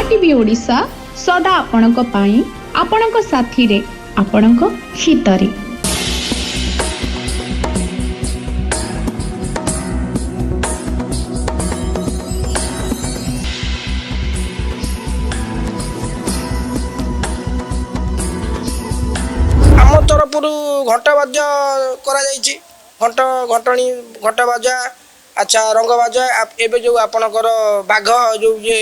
TV Odisha सदा आपणक पाई आपणक साथी रे आपणक हितरे। आम तरफ घंटा बाजा घंट घंटणी घंटा बाजा अच्छा रंग बाजा एवं जो आपणकर बाघ जो ये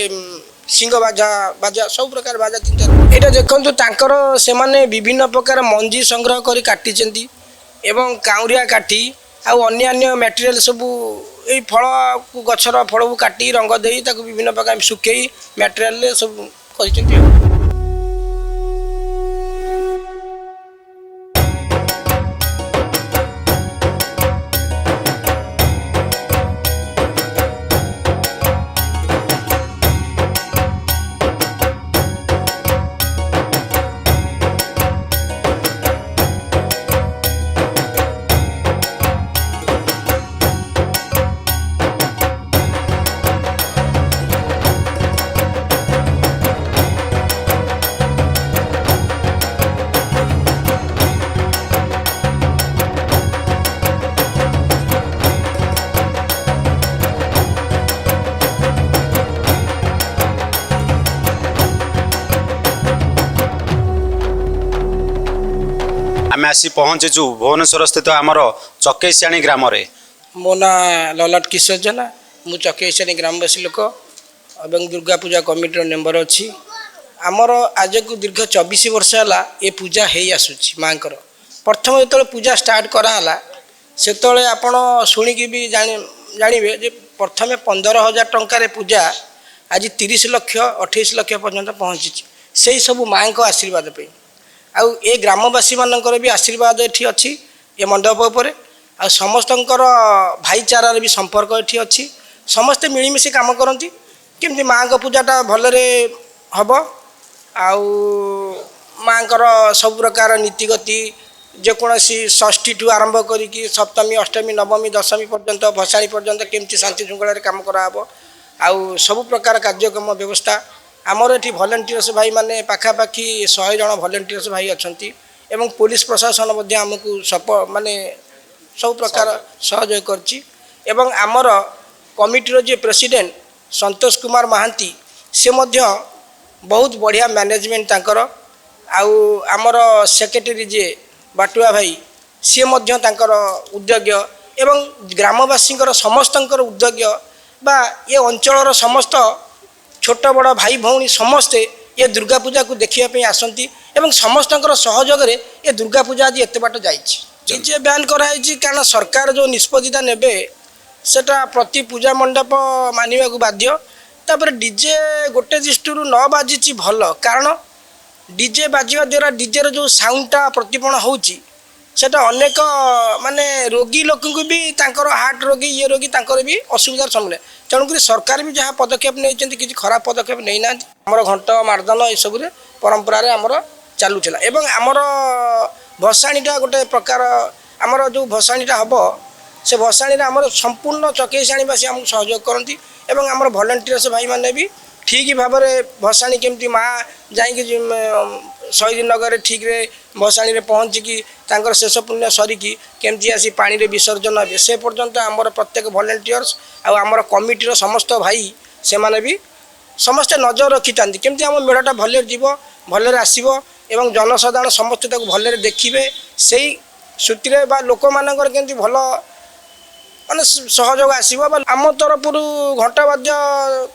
सिंह बाजा बाजा सब प्रकार बाजा तीन चार यहाँ देखु तांकर से माने विभिन्न प्रकार मंजी संग्रह कर काटी एवं काउरिया काटी अन्य मटेरियल सब ये फल गचर फल को काटी रंग दे विभिन्न प्रकार सुखई मटेरियल सब कर। आम आसी पहुँचीचु भुवनेश्वर स्थित आमर चकेसियाणी ग्राम मो ना ललट किशोर जेना मु चकेसियाणी ग्रामवासी लोक एवं दुर्गा पूजा कमिटर मेम्बर अच्छी आमर आज को दीर्घ 24 वर्ष है ये पूजा हो आसूँ माँ प्रथम जो पूजा स्टार्ट कराला से आपण शुणिकी भी जानवे जे प्रथम 15,000 टंकार पूजा आज 30 लाख 28 लाख पर्यंत पहुँची से सब माँ को आशीर्वाद पे आउ ए ग्रामवासी मानकर भी आशीर्वाद ये अच्छी ये मंडप उपर आ समस्तंकर भाईचारार भी संपर्क ये अच्छी समस्ते मिलमिशि काम करती केमती माँ को पूजाटा भलरे हम आउ माँ सब प्रकार नीतिगति जेकोसी षष्ठी ठू आरंभ करी सप्तमी अष्टमी नवमी दशमी पर्यंत भसाणी पर्यंत केमती शांति श्रृंखला काम कराब आउ सब प्रकार कार्यक्रम व्यवस्था आमर ये भलेंटियर्स भाई माने पाखापाखि 100 जन भलेंटियर्स भाई अच्छा एवं पुलिस प्रशासन आमको माने सब प्रकार सहयोग करची एवं आमर कमिटीर जे प्रेसिडेंट संतोष कुमार महांती से मध्य बहुत बढ़िया मैनेजमेंट तांकर आउ आमर सेक्रेटरी जे बाटुआ भाई सी मध्य तांकर उद्योग एवं ग्रामवासी समस्तंकर उद्योग बा ये अंचल समस्त छोट बड़ भाई भौणी समस्ते ये दुर्गा पूजा को देखापी आसती एवं समस्त सहयोग ये दुर्गा पूजा आज एत बाट डीजे बैन कराई कारण सरकार जो निष्पत्तिटा नेबे सेटा प्रति पूजा मंडप मानवा को बाध्य तापर डीजे गोटे दृष्टि न बाजी भल कारण डीजे बाजिया द्वारा डीजे जो साउंडटा प्रतिपन्न होची सेटा अनेक माने रोगी लोक भी तांकर हार्ट रोगी ये रोगी तांकर भी असुविधार सम्मुखीन तेणुक सरकार भी जहाँ पदक्षेप नहीं किसी खराब पदक्षेप नहीं ना आमर घंट मार्दन यू परंपरा आमर चलूला एवं आमर भसाणीटा गोटे प्रकार आमर जो भसाणीटा हम से भसाणी आमर संपूर्ण चकेसाणीवासी आमको सहयोग करती एवं आमर भलेंटियर्स भाई माने भी ठीक भाव में भसाणी केमती माँ जाकि शहीद नगर ठीक रे भसाणी रे पहुँचिकी तांकर शेष पुण्य सरिकी केमती आसी पानी रे विसर्जन हे से पर्यंत आमर प्रत्येक भलेंटियर्स आमर कमिटीर समस्त भाई से माने भी समस्ते नजर रखी था केमती आम मेढ़ाटा भले जीव भले आसब एवं जनसाधारण समस्ते भले देखिए से सूत्र बा लोक मानकर केमती भल माने सहयोग आसब आम तरफ घंटा बाजा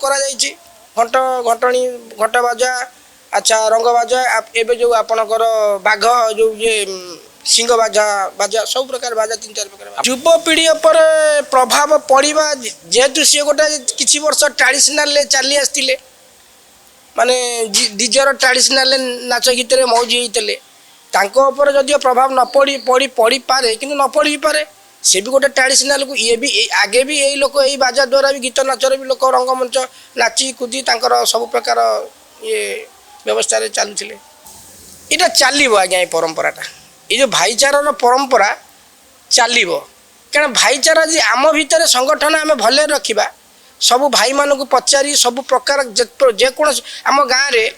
कर घंट घंटणी घंटा बाजा अच्छा रंग बाजा एवं जो आपणकर बाघ जो ये सिंह बाजा बाजा सब प्रकार बाजा तीन चार प्रकार युवपीढ़ी पर प्रभाव पड़ा जेहेतु सी गोटे किसी वर्ष ट्रेडिशनल चली आसते माने डीजर ट्रेडिशनल नाच गीत मौज होते जदि प्रभाव न पड़ी पड़ी पारे कि न पड़ी पारे से भी गोटे ट्रेडिशनल को ये भी आगे भी यही लोक यही बाजा द्वारा भी गीत नाचर भी लोक रंगमंच नाची कूदी सब प्रकार ये व्यवस्था चलुले यहाँ चलो आज्ञा ये परंपराटा ये जो भाईचारार परंपरा चलो कारण भाईचारा जी आम भितर संगठन आम भले रखा सब भाई मानक पचारि सब प्रकार जेकोसी आम गाँव में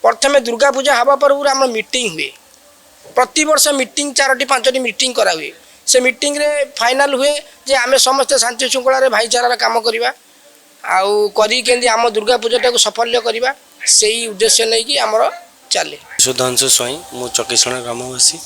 प्रथम दुर्गा पूजा हवा पूर्व आम मीटिंग हुए प्रति वर्ष मीटिंग 4-5 मीटिंग करा हुए से मीटिंग रे फाइनल हुए जे आमे समस्त शांति श्रृंखला भाईचारा काम करवा आउ करी आम दुर्गा पूजा सफल करवा से उद्देश्य नहीं कि आमर चले। सुधांशु स्वाई मु चकेशण ग्रामवासी।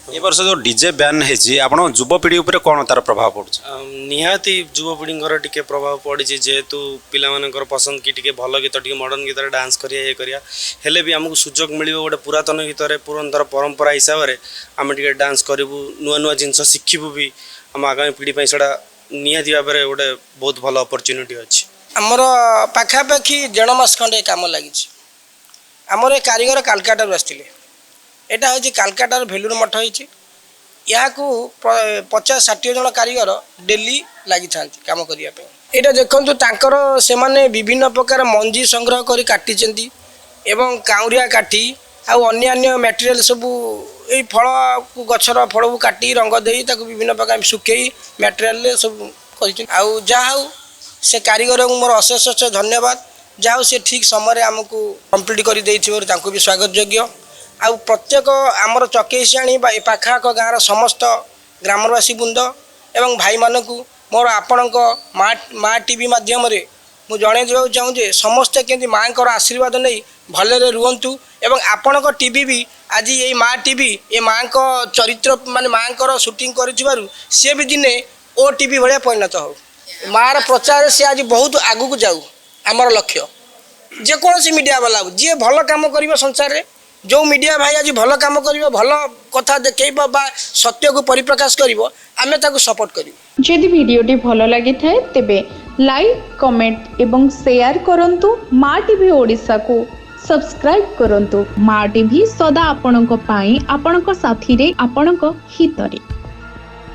ए वर्ष जो डीजे बैन है आप युवपीढ़ी उपर कौन तार प्रभाव पड़ुछ? निहाती युवपीढ़ी टिके प्रभाव पड़ी जेहेतु पिलामानकर पसंद कि टिके भल गीत टिके मॉडर्न गीत डांस करिया ये करिया हेले भी हमको सुजोग मिलिबो गोटे पुरातन गीत रे पुरंदर परंपरा हिसाब रे आम टिके डांस करिवु नुआ नुआ जिनस शिखिबु भी हम आगामी पीढ़ी पई सेडा निहाती भाव रे गोटे बहुत भल अपॉर्चुनिटी अछि। आमर पाखापाखि 1.5 मास खंडे काम लगी आमर कारीगर कालकाटा आसते एटा हूँ कालकाटार भेलुर मठ हो 50-60 जन कारीगर डेली लगी था कम करने यहाँ देखु तांकर से माने विभिन्न प्रकार मंजी संग्रह कर काटी एवं काउरिया काटी आउ अन्य मटेरियल सबू ये फल गचर फल को काटी रंग दे विभिन्न प्रकार सुखई मटेरियल सब कर जहाँ से कारीगर को मोर अशेष अशेष धन्यवाद जहाँ से ठीक समय आमको कम्प्लीट कर भी स्वागत योग्य आ प्रत्येक आमर चकेशाणी पाखाक गाँव समस्त ग्रामवासी बृंद एवं भाई मानक मोर आपण माँ टीवी माध्यम मुझे जन चाहूँ समस्ते केमती माँ को आशीर्वाद नहीं भलरे रुहतु एवं आपण टीवी भी आज ये माँ टीवी ये माँ को चरित्र माने माँ को शूटिंग कर सी भी दिने ओ टीवी भाया परिणत हो मार प्रचार से आज बहुत आगू को जाऊ आमर लक्ष्य जेकोसी मीडिया वाला जी भल काम कर संसार में जो मीडिया भाई आज भल काम कर भल कथा देखा बा सत्य को परिप्रकाश कर सपोर्ट कर। जदि वीडियोटी भल लगी थाए तेबे लाइक कमेंट एवं शेयर करंतु माँ टीवी ओडिशा को सब्सक्राइब करंतु। माँ टीवी सदा आपणक पाई आपणक साथी रे आपणक हितरे।